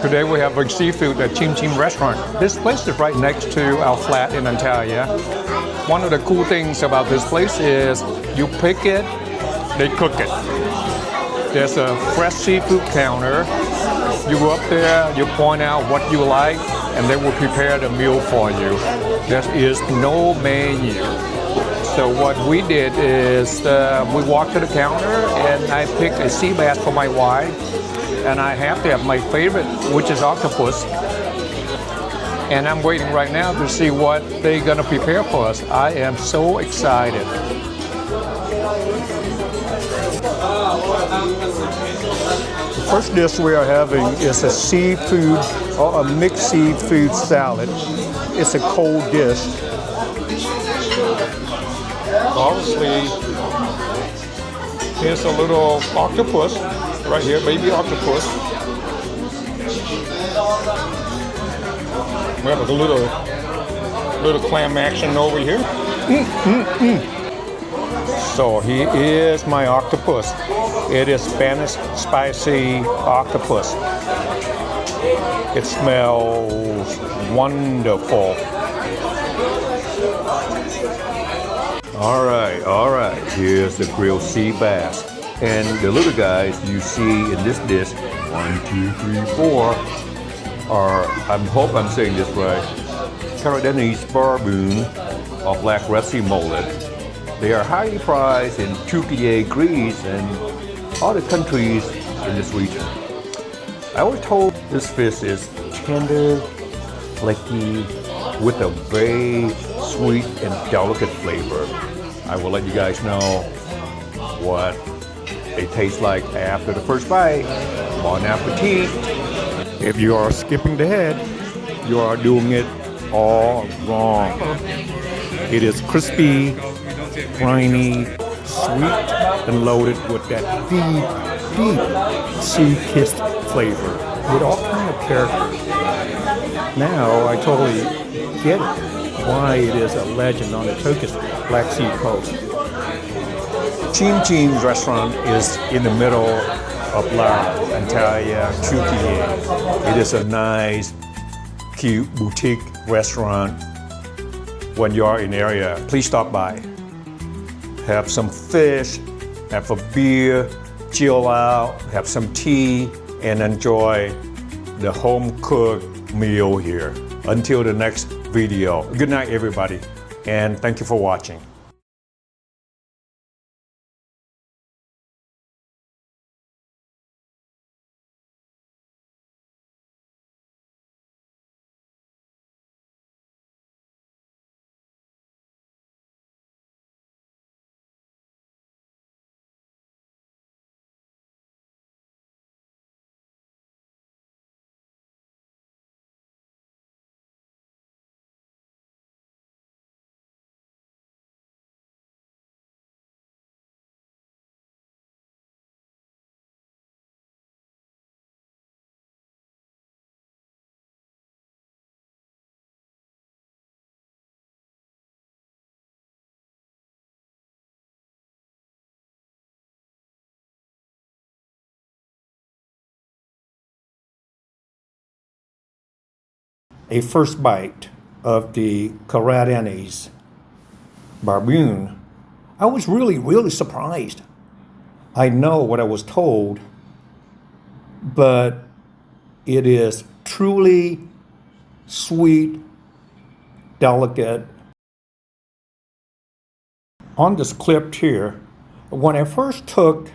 Today we have a seafood at Çim Çim restaurant. This place is right next to our flat in Antalya. One of the cool things about this place is you pick it, they cook it. There's a fresh seafood counter. You go up there, you point out what you like, and they will prepare the meal for you. There is no menu. So what we did is we walked to the counter and I picked a sea bass for my wife. And I have to have my favorite, which is octopus. And I'm waiting right now to see what they're gonna prepare for us. I am so excited. The first dish we are having is a seafood or a mixed seafood salad. It's a cold dish. Obviously, here's a little octopus right here, baby octopus. We have a little clam action over here. So here is my octopus. It is Spanish spicy octopus. It smells wonderful. All right. Here's the grilled sea bass. And the little guys you see in this dish, 1, 2, 3, 4, are, I hope I'm saying this right, Cardenese barboon or black red sea mullet. They are highly prized in Turkey, Greece, and other countries in this region. I was told this fish is tender, flaky, with a very sweet and delicate flavor. I will let you guys know what it tastes like after the first bite. Bon appetit. If you are skipping the head, you are doing it all wrong. It is crispy, briny, sweet, and loaded with that deep sea-kissed flavor with all kind of character. Now I totally get it, why it is a legend on the Turkish Black Sea coast. Çim Çim restaurant is in the middle of Antalya Türkiye. It is a nice, cute boutique restaurant. When you are in the area, please stop by. Have some fish, have a beer, chill out, have some tea, and enjoy the home-cooked meal here. Until the next video. Good night, everybody, and thank you for watching. A first bite of the Cardenese barboon, I was really surprised. I know what I was told, but it is truly sweet, delicate. On this clip here, when I first took